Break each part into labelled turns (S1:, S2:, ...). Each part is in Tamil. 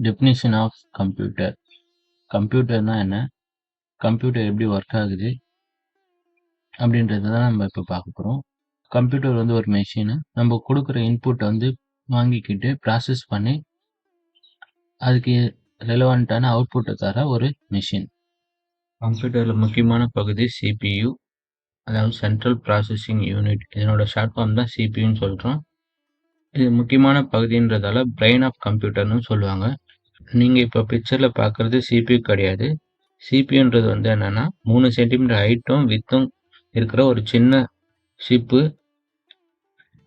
S1: Definition of computer. கம்ப்யூட்டர்னா என்ன? கம்ப்யூட்டர் எப்படி ஒர்க் ஆகுது? அப்படின்றத தான் நம்ம இப்போ பார்க்க போகிறோம். கம்ப்யூட்டர் வந்து ஒரு மெஷினு. நம்ம கொடுக்குற இன்புட் வந்து வாங்கிக்கிட்டு ப்ராசஸ் பண்ணி அதுக்கு ரெலவெண்ட்டான அவுட்புட்டை தர ஒரு மெஷின். கம்ப்யூட்டரில் முக்கியமான பகுதி CPU, அதாவது சென்ட்ரல் ப்ராசஸிங் யூனிட். இதனோட ஷார்ட் ஃபார்ம் தான் CPUன்னு சொல்கிறோம். இது முக்கியமான பகுதின்றதால பிரெயின் ஆஃப் கம்ப்யூட்டர்னு சொல்லுவாங்க. நீங்கள் இப்போ பிக்சரில் பார்க்குறது CPU கிடையாது. CPUன்றது வந்து என்னென்னா 3 சென்டிமீட்டர் ஹைட்டும் வித்தும் இருக்கிற ஒரு சின்ன சிப்பு.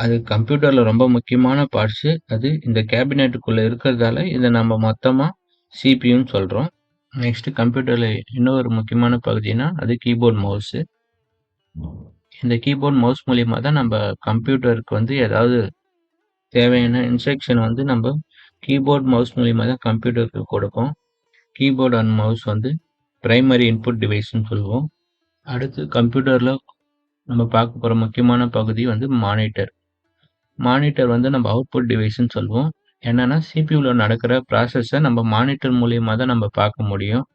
S1: அது கம்ப்யூட்டரில் ரொம்ப முக்கியமான பார்ட்ஸு. அது இந்த கேபினெட்டுக்குள்ளே இருக்கிறதால இதை நம்ம மொத்தமாக CPUன்னு சொல்கிறோம். நெக்ஸ்ட்டு கம்ப்யூட்டரில் இன்னொரு முக்கியமான பகுதினா அது கீபோர்ட் மவுஸு. இந்த கீபோர்ட் மவுஸ் மூலிமா தான் நம்ம கம்ப்யூட்டருக்கு வந்து ஏதாவது தேவையான இன்ஸ்ட்ரக்ஷன் வந்து நம்ம கீபோர்ட் மவுஸ் மூலிமா தான் கம்ப்யூட்டருக்கு கொடுப்போம். கீபோர்ட் அண்ட் மவுஸ் வந்து பிரைமரி இன்புட் டிவைஸ்ன்னு சொல்லுவோம். அடுத்து கம்ப்யூட்டரில் நம்ம பார்க்க போகிற முக்கியமான பகுதி வந்து மானிட்டர். மானிட்டர் வந்து நம்ம அவுட்புட் டிவைஸ்ன்னு சொல்லுவோம். என்னென்னா சிபியூவில் நடக்கிற ப்ராசஸை நம்ம மானிட்டர் மூலியமாக தான் நம்ம பார்க்க முடியும்.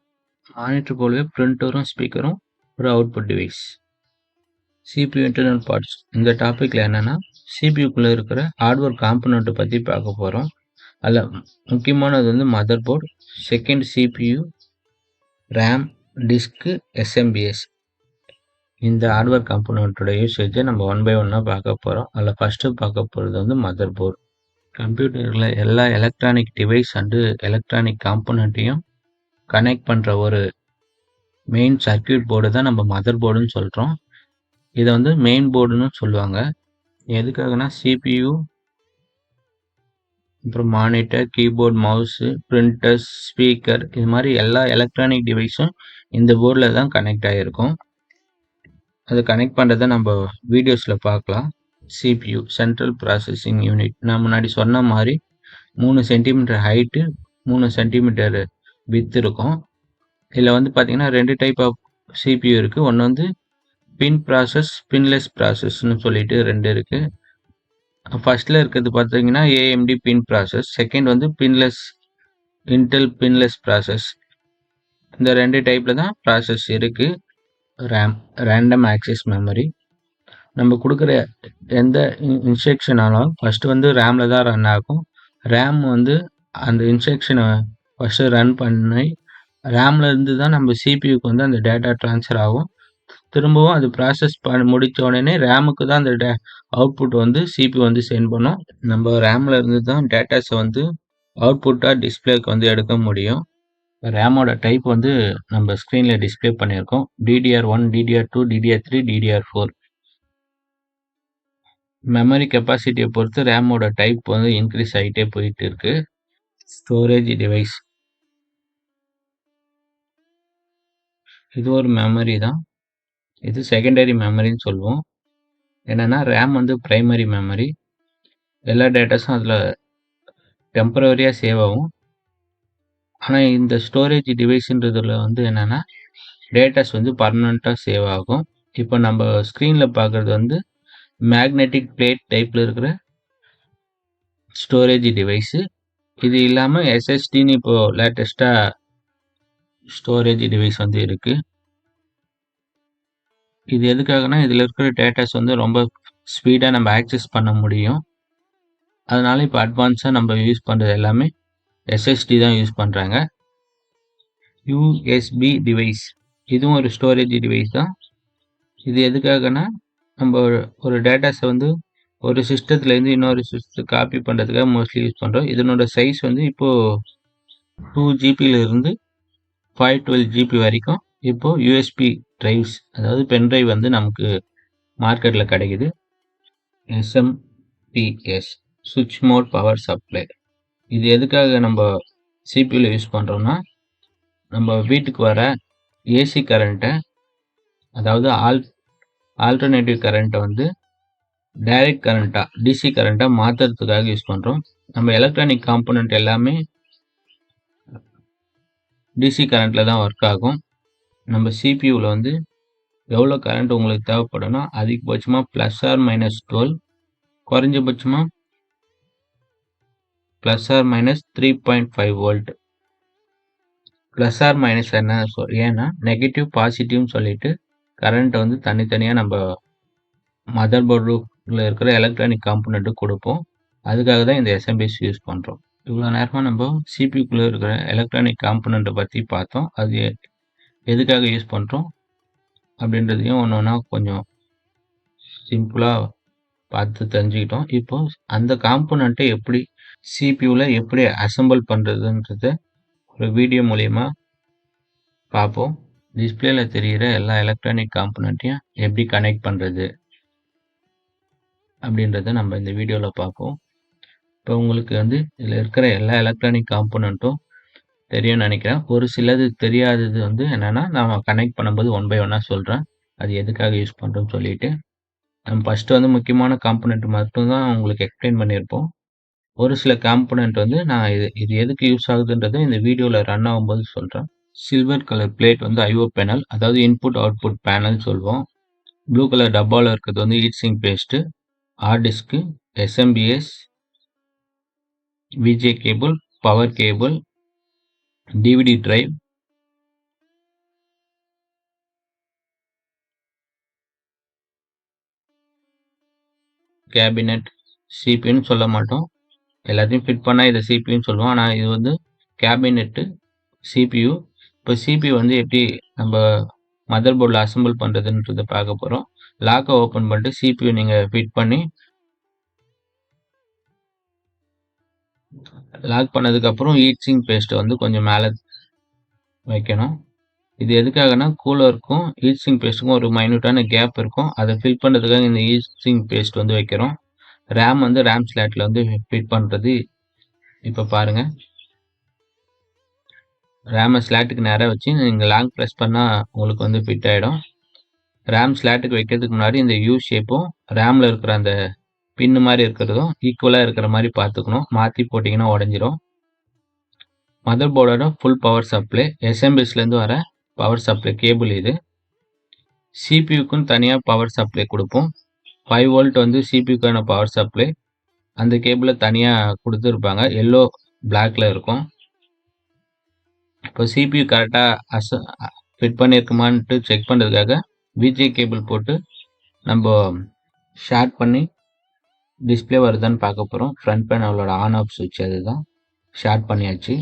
S1: மானிட்டர் போலவே பிரிண்டரும் ஸ்பீக்கரும் ஒரு output device. CPU internal parts. இந்த டாப்பிக்கில் என்னென்னா சிபியூக்குள்ளே இருக்கிற ஹார்ட்வேர் காம்பனண்ட்டை பற்றி பார்க்க போகிறோம். அதில் முக்கியமானது வந்து mother board, second CPU, RAM, disc, SMBS. இந்த ஹார்ட்வேர் காம்பனண்ட்டோட யூசேஜை நம்ம ஒன் பை ஒன்னாக பார்க்க போகிறோம். அதில் ஃபஸ்ட்டு பார்க்க போகிறது வந்து மதர் போர்டு. கம்ப்யூட்டரில் எல்லா எலக்ட்ரானிக் டிவைஸ் அண்டு எலக்ட்ரானிக் காம்பனண்ட்டையும் கனெக்ட் பண்ணுற ஒரு மெயின் சர்க்யூட் போர்டு தான் நம்ம மதர் போர்டுன்னு சொல்கிறோம். இதை வந்து மெயின் போர்டுன்னு சொல்லுவாங்க. எதுக்காகனா CPU, அப்புறம் monitor, keyboard, mouse, printers, speaker, இது மாதிரி எல்லா எலக்ட்ரானிக் டிவைஸும் இந்த போர்டில் தான் கனெக்ட் ஆகிருக்கும். அதை கனெக்ட் பண்ணுறதை நம்ம வீடியோஸில் பார்க்கலாம். CPU central processing unit. நான் முன்னாடி சொன்ன மாதிரி 3 சென்டிமீட்டர் ஹைட்டு, 3 சென்டிமீட்டர் வித் இருக்கும். இதில் வந்து பார்த்தீங்கன்னா 2 டைப் ஆஃப் CPU இருக்குது. ஒன்று வந்து பின் ப்ராசஸ், பின்லெஸ் ப்ராசஸ்ன்னு சொல்லிட்டு 2 இருக்குது. ஃபர்ஸ்ட்டில் இருக்கிறது பார்த்தீங்கன்னா AMD பின் ப்ராசஸ், செகண்ட் வந்து பின்லெஸ், இன்டெல் பின்லெஸ் ப்ராசஸ். இந்த 2 டைப்பில் தான் ப்ராசஸ் இருக்குது. RAM, random access memory. நம்ம கொடுக்குற எந்த இன்ஸ்ட்ரக்ஷன் ஆனாலும் ஃபஸ்ட்டு வந்து ரேமில் தான் ரன் ஆகும். ரேம் வந்து அந்த இன்ஸ்ட்ரக்ஷனை ஃபஸ்ட்டு ரன் பண்ணி ரேமில் இருந்து தான் நம்ம சிபியூக்கு வந்து அந்த டேட்டா ட்ரான்ஸ்ஃபர் ஆகும். திரும்பவும் அது ப்ராசஸ் பண்ணி முடித்த உடனே ரேமுக்கு தான் அந்த அவுட்புட் வந்து சிபியூ வந்து சென்ட் பண்ணும். நம்ம ரேமில் இருந்து தான் டேட்டாஸை வந்து அவுட்புட்டாக டிஸ்பிளேக்கு வந்து எடுக்க முடியும். ரேமோட டைப் வந்து நம்ம ஸ்க்ரீனில் டிஸ்பிளே பண்ணியிருக்கோம். DDR1, DDR2, DDR3, DDR4. Memory கெப்பாசிட்டியை பொறுத்து ரேமோட டைப் வந்து இன்க்ரீஸ் ஆகிட்டே போயிட்டு இருக்கு. ஸ்டோரேஜ் டிவைஸ், இது ஒரு மெமரி தான். இது செகண்டரி மெமரின்னு சொல்லுவோம். என்னென்னா ரேம் வந்து பிரைமரி மெமரி. எல்லா டேட்டாஸும் அதில் டெம்பரவரியாக சேவ் ஆகும். ஆனால் இந்த ஸ்டோரேஜ் டிவைஸுன்றதில் வந்து என்னென்னா டேட்டாஸ் வந்து பர்மனெண்ட்டாக சேவ் ஆகும். இப்போ நம்ம ஸ்க்ரீனில் பார்க்குறது வந்து மேக்னெட்டிக் பிளேட் டைப்பில் இருக்கிற ஸ்டோரேஜ் டிவைஸு. இது இல்லாமல் SSDன்னு இப்போது லேட்டஸ்ட்டாக ஸ்டோரேஜ் டிவைஸ் வந்து இருக்குது. இது எதுக்காகனா இதில் இருக்கிற டேட்டாஸ் வந்து ரொம்ப ஸ்பீடாக நம்ம ஆக்சஸ் பண்ண முடியும். அதனால இப்போ அட்வான்ஸாக நம்ம யூஸ் பண்ணுறது எல்லாமே SSD தான் யூஸ் பண்ணுறாங்க. USB டிவைஸ், இதுவும் ஒரு ஸ்டோரேஜ் டிவைஸ் தான். இது எதுக்காகனா நம்ம ஒரு டேட்டாஸை வந்து ஒரு சிஸ்டத்துலேருந்து இன்னொரு சிஸ்டத்துக்கு காப்பி பண்ணுறதுக்காக மோஸ்ட்லி யூஸ் பண்ணுறோம். இதனோட சைஸ் வந்து இப்போது 2 GBயிலிருந்து 512 GB வரைக்கும் இப்போது USB ட்ரைவ்ஸ், அதாவது பென் ட்ரைவ் வந்து நமக்கு மார்க்கெட்டில் கிடைக்குது. SMPS, சுவிட்ச் மோட் பவர் சப்ளை. இது எதுக்காக நம்ம சிபியூவில் யூஸ் பண்ணுறோம்னா நம்ம வீட்டுக்கு வர ஏசி கரண்ட்டை, அதாவது ஆல்டர்னேட்டிவ் கரண்ட்டை வந்து டைரக்ட் கரண்ட்டாக, டிசி கரண்ட்டாக மாற்றுறதுக்காக யூஸ் பண்ணுறோம். நம்ம எலக்ட்ரானிக் காம்பனண்ட் எல்லாமே டிசி கரண்ட்டில் தான் ஒர்க் ஆகும். நம்ம சிபியூவில் வந்து எவ்வளோ கரண்ட் உங்களுக்கு தேவைப்படும்னா அதிகபட்சமாக +or -12, குறைஞ்சபட்சமாக plus or minus 3.5 volt. Plus or minus என்ன ஏன்னா நெகட்டிவ் பாசிட்டிவ்னு சொல்லிட்டு கரண்ட் வந்து தனித்தனியாக நம்ம மதர் போர்டில் இருக்கிற எலக்ட்ரானிக் காம்பனண்ட்டுக்கு கொடுப்போம். அதுக்காக தான் இந்த எஸ்எம்பிஎஸ் யூஸ் பண்ணுறோம். இவ்வளோ நேரமாக நம்ம சிபியூக்குள்ளே இருக்கிற எலக்ட்ரானிக் காம்பனண்ட்டை பற்றி பார்த்தோம். அது எதுக்காக யூஸ் பண்ணுறோம் அப்படின்றதையும் ஒன்று ஒன்றா கொஞ்சம் சிம்பிளாக பார்த்து தெரிஞ்சுக்கிட்டோம். இப்போ அந்த காம்பனண்ட்டை எப்படி சிபியூவில் எப்படி அசெம்பிள் பண்ணுறதுன்றத ஒரு வீடியோ மூலயமா பார்ப்போம். டிஸ்பிளேல தெரிகிற எல்லா எலக்ட்ரானிக் காம்பனண்ட்டையும் எப்படி கனெக்ட் பண்ணுறது அப்படின்றத நம்ம இந்த வீடியோவில் பார்ப்போம். இப்போ உங்களுக்கு வந்து இதில் இருக்கிற எல்லா எலக்ட்ரானிக் காம்பனண்ட்டும் தெரியும்னு நினைக்கிறேன். ஒரு சிலது தெரியாதது வந்து என்னென்னா நான் கனெக்ட் பண்ணும்போது ஒன் பை ஒன்னாக சொல்கிறேன். அது எதுக்காக யூஸ் பண்ணுறோன்னு சொல்லிட்டு. நம்ம ஃபஸ்ட்டு வந்து முக்கியமான காம்பனண்ட் மட்டும்தான் உங்களுக்கு எக்ஸ்பிளைன் பண்ணியிருப்போம். ஒரு சில காம்பனண்ட் வந்து நான் இது எதுக்கு யூஸ் ஆகுதுன்றதை இந்த வீடியோவில் ரன் ஆகும்போது சொல்கிறேன். சில்வர் கலர் பிளேட் வந்து ஐஓ பேனல், அதாவது இன்புட் அவுட்புட் பேனல் சொல்லுவோம். ப்ளூ கலர் டப்பாவில் இருக்கிறது வந்து heat sink paste, hard disk, SMPS, VGA cable, power cable, DVD drive, cabinet, சிபியூன்னு சொல்ல மாட்டோம். எல்லாத்தையும் ஃபிட் பண்ணால் இதை சிபியூன்னு சொல்லுவோம். ஆனால் இது வந்து கேபினெட்டு சிபியூ. இப்போ சிபியூ வந்து எப்படி நம்ம மதர் போர்டில் அசெம்பிள் பண்ணுறதுன்றதை பார்க்க போகிறோம். லாக்கை ஓப்பன் பண்ணிட்டு சிபியூ நீங்கள் ஃபிட் பண்ணி லாக் பண்ணதுக்கப்புறம் ஹீட் சிங்க் பேஸ்ட்டை வந்து கொஞ்சம் மேலே வைக்கணும். இது எதுக்காகனா கூலருக்கும் ஹீட் சிங்க் பேஸ்ட்டுக்கும் ஒரு மைன்யூட்டான கேப் இருக்கும். அதை ஃபில் பண்ணுறதுக்காக இந்த ஹீட் சிங்க் பேஸ்ட் வந்து வைக்கிறோம். ரேம் வந்து ரேம் ஸ்லாட்டில் வந்து ஃபிட் பண்ணுறது இப்போ பாருங்கள். ரேமை ஸ்லாட்டுக்கு நேராக வச்சு நீங்கள் லாங் ப்ரெஸ் பண்ணால் உங்களுக்கு வந்து ஃபிட் ஆகிடும். ரேம் ஸ்லாட்டுக்கு வைக்கிறதுக்கு முன்னாடி இந்த யூ ஷேப்பும் ரேமில் இருக்கிற அந்த பின்னு மாதிரி இருக்கிறதும் ஈக்குவலாக இருக்கிற மாதிரி பார்த்துக்கணும். மாற்றி போட்டிங்கன்னா உடஞ்சிரும். மதர் போர்டோட ஃபுல் பவர் சப்ளை, எஸ்எம்பிஎஸ்லேருந்து வர பவர் சப்ளை கேபிள் இது. சிபியூக்குன்னு தனியாக பவர் சப்ளை கொடுப்போம். 5 வோல்ட் வந்து சிபியூக்கான பவர் சப்ளை. அந்த கேபிளை தனியாக கொடுத்துருப்பாங்க. எல்லோ பிளாக்ல இருக்கும். இப்போ சிபியூ கரெக்டாக ஃபிட் பண்ணியிருக்குமான்ட்டு செக் பண்ணுறதுக்காக விஜே கேபிள் போட்டு நம்ம ஷார்ட் பண்ணி டிஸ்பிளே வருதான்னு பார்க்க போகிறோம். ஃப்ரண்ட் பேனலோட ஆன் ஆஃப் சுவிட்ச் அதுதான். ஷார்ட் பண்ணியாச்சு.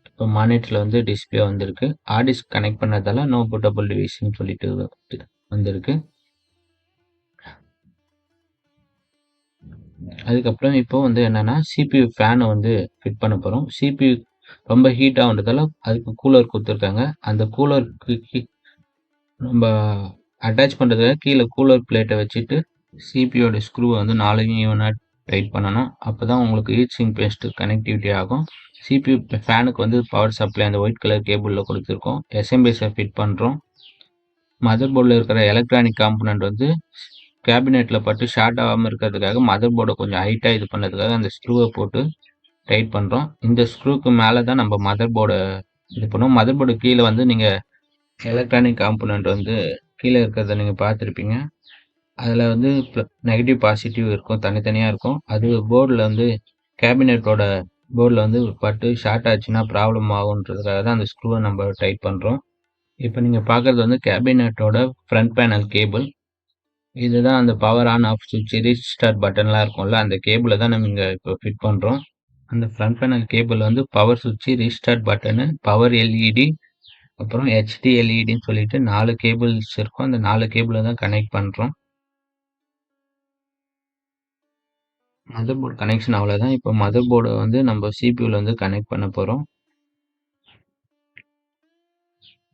S1: இப்போ மானிட்டரில் வந்து டிஸ்பிளே வந்திருக்கு. ஹார்ட் டிஸ்க் கனெக்ட் பண்ணதால நோ போர்ட்டபிள் டிவைஸ்ன்னு சொல்லிட்டு வந்திருக்கு. அதுக்கப்புறம் இப்போ வந்து என்னென்னா சிபியூ ஃபேனை வந்து ஃபிட் பண்ண போகிறோம். சிபியூ ரொம்ப ஹீட் ஆகுன்றதால அதுக்கு கூலர் கொடுத்துருக்காங்க. அந்த கூலருக்கு நம்ம அட்டாச் பண்ணுறதுக்காக கீழே கூலர் பிளேட்டை வச்சுட்டு சிபியோட ஸ்க்ரூவை வந்து 4 ஈவனாக டைட் பண்ணணும். அப்போ தான் உங்களுக்கு ஹீட் சிங்க் பேஸ்ட்டு கனெக்டிவிட்டி ஆகும். சிபியூ ஃபேனுக்கு வந்து பவர் சப்ளை அந்த ஒயிட் கலர் கேபிளில் கொடுத்துருக்கோம். எஸ்எம்பிஎஸை ஃபிட் பண்ணுறோம். மதர் போர்டில் இருக்கிற எலக்ட்ரானிக் காம்பனண்ட் வந்து கேபினெட்டில் பட்டு ஷார்ட் ஆகாமல் இருக்கிறதுக்காக மதர் போர்டை கொஞ்சம் ஹைட்டாக இது பண்ணுறதுக்காக அந்த ஸ்க்ரூவை போட்டு டைட் பண்ணுறோம். இந்த ஸ்க்ரூக்கு மேலே தான் நம்ம மதர் போர்டை இது பண்ணுவோம். மதர் போர்டு கீழே வந்து நீங்கள் எலக்ட்ரானிக் காம்பனண்ட் வந்து கீழே இருக்கிறத நீங்கள் பார்த்துருப்பீங்க. அதில் வந்து நெகட்டிவ் பாசிட்டிவ் இருக்கும், தனித்தனியாக இருக்கும். அது போர்டில் வந்து கேபினெட்டோட போர்டில் வந்து பட்டு ஷார்ட் ஆச்சுன்னா ப்ராப்ளம் ஆகுன்றதுக்காக தான் அந்த ஸ்க்ரூவை நம்ம டைட் பண்ணுறோம். இப்போ நீங்கள் பார்க்குறது வந்து கேபினெட்டோட ஃப்ரண்ட் பேனல் கேபிள். இதுதான் அந்த பவர் ஆன் ஆஃப் சுவிட்ச், ரீஸ்டார்ட் பட்டன்லாம் இருக்கும்ல, அந்த கேபிளை தான் நம்ம இங்கே இப்போ ஃபிட் பண்ணுறோம். அந்த ஃப்ரண்ட் பேனல் கேபிள் வந்து பவர் சுவிட்ச், ரீஸ்டார்ட் பட்டனு, பவர் எல்இடி, அப்புறம் ஹெச்டி எல்இடின்னு சொல்லிட்டு 4 கேபிள்ஸ் இருக்கும். அந்த 4 கேபிளை தான் கனெக்ட் பண்ணுறோம். மதர் போர்டு கனெக்ஷன் அவ்வளோதான். இப்போ மதர் போர்டை வந்து நம்ம சிபியூவில் வந்து கனெக்ட் பண்ண போகிறோம்.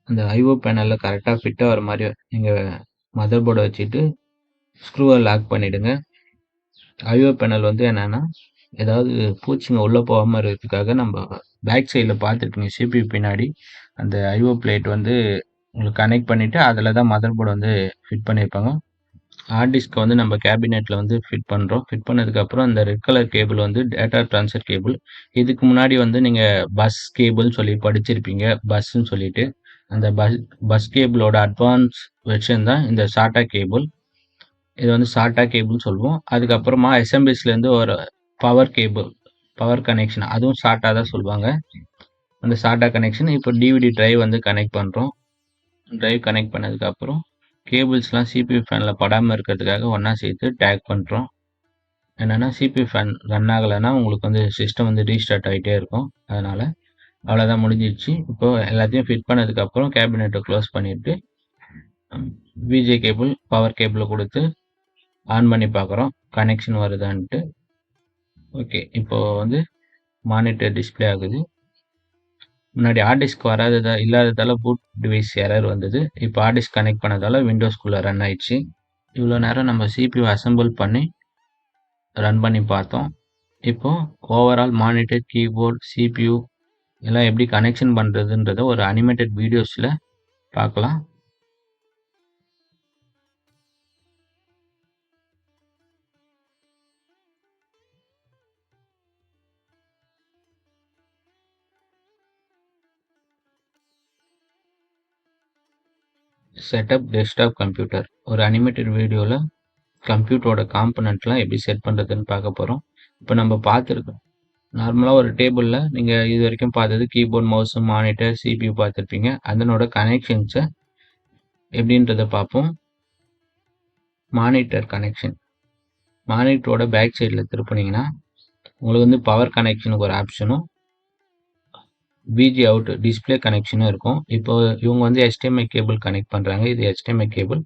S1: அந்த ஐஓ பேனலில் கரெக்டாக ஃபிட்டாக வர மாதிரி நீங்கள் மதர் போர்டை வச்சுட்டு ஸ்க்ரூவை லாக் பண்ணிவிடுங்க. ஐஓ பேனல் வந்து என்னென்னா ஏதாவது பூச்சிங்க உள்ளே போகாமல் இருக்கிறதுக்காக நம்ம பேக் சைடில் பார்த்துருப்பீங்க சிபியூ பின்னாடி அந்த ஐஓ பிளேட் வந்து உங்களுக்கு கனெக்ட் பண்ணிவிட்டு அதில் தான் மதர் போர்டு வந்து ஃபிட் பண்ணியிருப்பாங்க. ஹார்ட் டிஸ்க்கை வந்து நம்ம கேபினெட்டில் வந்து ஃபிட் பண்ணுறோம். ஃபிட் பண்ணதுக்கப்புறம் அந்த ரெட் கலர் கேபிள் வந்து டேட்டா ட்ரான்ஸ்ஃபர் கேபிள். இதுக்கு முன்னாடி வந்து நீங்கள் பஸ் கேபிள்னு சொல்லி படிச்சிருப்பீங்க, பஸ்ன்னு சொல்லிட்டு. அந்த பஸ் கேபிளோட அட்வான்ஸ் வெர்ஷன் தான் இந்த சாட்டா கேபிள். இது வந்து சாட்டா கேபிள்னு சொல்லுவோம். அதுக்கப்புறமா எஸ்எம்பிஎஸ்லேருந்து ஒரு பவர் கேபிள் பவர் கனெக்ஷன் அதுவும் ஷார்ட்டாக தான் சொல்லுவாங்க. அந்த ஷார்ட்டா கனெக்ஷன் இப்போ டிவிடி டிரைவ் வந்து கனெக்ட் பண்ணுறோம். டிரைவ் கனெக்ட் பண்ணதுக்கப்புறம் கேபிள்ஸ்லாம் சிபியூ ஃபேனில் படாமல் இருக்கிறதுக்காக ஒன்றா சேர்த்து டேக் பண்ணுறோம். என்னென்னா சிபியூ ஃபேன் ரன் ஆகலைன்னா உங்களுக்கு வந்து சிஸ்டம் வந்து ரீஸ்டார்ட் ஆகிட்டே இருக்கும். அதனால் அவ்வளோதான், முடிஞ்சிடுச்சு. இப்போ எல்லாத்தையும் ஃபிட் பண்ணதுக்கப்புறம் கேபினெட்டை க்ளோஸ் பண்ணிவிட்டு விஜே கேபிள் பவர் கேபிளை கொடுத்து ஆன் பண்ணி பார்க்குறோம் கனெக்ஷன் வருதான்ட்டு. ஓகே, இப்போ வந்து மானிட்டர் டிஸ்பிளே ஆகுது. முன்னாடி ஹார்ட் டிஸ்க் இல்லாததால் பூட் டிவைஸ் எரர் வந்தது. இப்போ ஹார்ட் டிஸ்க் கனெக்ட் பண்ணதால் விண்டோஸ்குள்ளே ரன் ஆயிடுச்சு. இவ்வளோ நேரம் நம்ம சிபியூ அசம்பிள் பண்ணி ரன் பண்ணி பார்த்தோம். இப்போ ஓவரால் மானிட்டர், கீபோர்ட், சிபியூ எல்லாம் எப்படி கனெக்ஷன் பண்ணுறதுன்றத ஒரு அனிமேட்டட் வீடியோஸில் பார்க்கலாம். Setup desktop computer. ஒரு அனிமேட்டட் வீடியோவில் கம்ப்யூட்டரோட காம்பனண்ட்லாம் எப்படி செட் பண்ணுறதுன்னு பார்க்க போகிறோம். இப்போ நம்ம பார்த்துருக்கோம், நார்மலாக ஒரு டேபிளில் நீங்கள் இது வரைக்கும் பார்த்தது கீபோர்ட், மவுஸு, மானிட்டர், சிபியூ பார்த்துருப்பீங்க. அதனோட கனெக்ஷன்ஸை எப்படின்றத பார்ப்போம். Monitor connection. மானிட்டரோட பேக் சைடில் திருப்பினீங்கன்னா உங்களுக்கு வந்து பவர் கனெக்ஷனுக்கு ஒரு ஆப்ஷனும் விஜி அவுட் டிஸ்பிளே கனெக்ஷனும் இருக்கும். இப்போ இவங்க வந்து HDMI கேபிள் கனெக்ட் பண்ணுறாங்க. இது HDMI கேபிள்,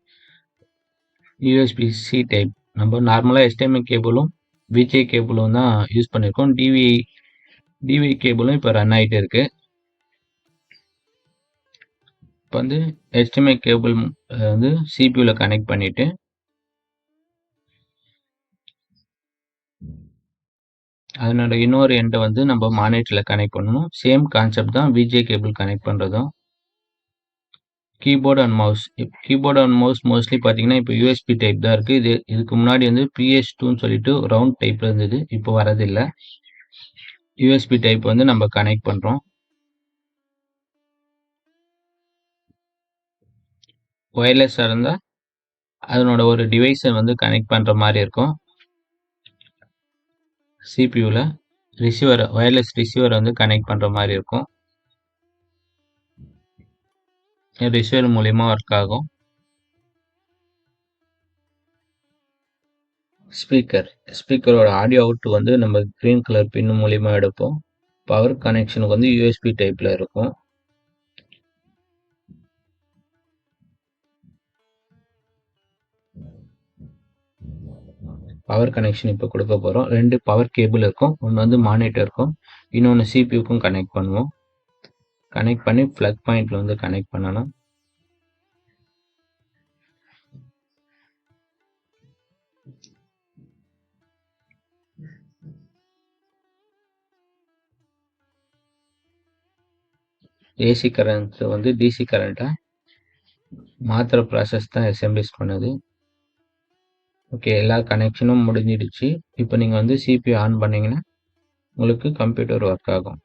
S1: USB-C டைப். நம்ம நார்மலாக HDMI கேபிளும் விஜே கேபிளும் தான் யூஸ் பண்ணியிருக்கோம். டிவி கேபிளும் இப்போ ரன் ஆகிட்டு இருக்கு. இப்போ வந்து HDMI கேபிள் வந்து சிபியூவில் கனெக்ட் பண்ணிவிட்டு அதனோட இன்னொரு எண்டை வந்து நம்ம மானிட்டரில் கனெக்ட் பண்ணணும். சேம் கான்செப்ட் தான் விஜே கேபிள் கனெக்ட் பண்ணுறதும். கீபோர்டு அண்ட் மவுஸ் மோஸ்ட்லி பார்த்தீங்கன்னா இப்போ USB டைப் தான் இருக்குது. இதுக்கு முன்னாடி வந்து PS2ன்னு சொல்லிட்டு ரவுண்ட் டைப்பில் இருந்தது, இப்போ வரதில்லை. USB டைப் வந்து நம்ம கனெக்ட் பண்ணுறோம். ஒயர்லெஸ்ஸாக இருந்தால் அதனோட ஒரு டிவைஸை வந்து கனெக்ட் பண்ணுற மாதிரி இருக்கும். சிபியூவில் ஒயர்லெஸ் ரிசீவர் வந்து கனெக்ட் பண்ணுற மாதிரி இருக்கும். ரிசீவர் மூலிமா ஒர்க் ஆகும். ஸ்பீக்கரோட ஆடியோ அவுட் வந்து நம்ம க்ரீன் கலர் பின் மூலிமா எடுப்போம். பவர் கனெக்ஷனுக்கு வந்து USB டைப்பில் இருக்கும். பவர் கனெக்ஷன் இப்போ கொடுக்க போகிறோம். 2 பவர் கேபிள் இருக்கும். ஒன்று வந்து மானிட்டருக்கும், இன்னொன்று சிபியூக்கும் கனெக்ட் பண்ணுவோம். கனெக்ட் பண்ணி ப்ளக் பாயிண்டில் வந்து கனெக்ட் பண்ணணும். ஏசி கரண்ட் வந்து டிசி கரண்ட்டாக மாத்திர ப்ராசஸ் தான் எஸ்எம்பிஎஸ் பண்ணுது. ஓகே, எல்லா கனெக்ஷனும் முடிஞ்சிடுச்சு. இப்போ நீங்கள் வந்து சிபியூ ஆன் பண்ணிங்கன்னா உங்களுக்கு கம்ப்யூட்டர் ஒர்க் ஆகும்.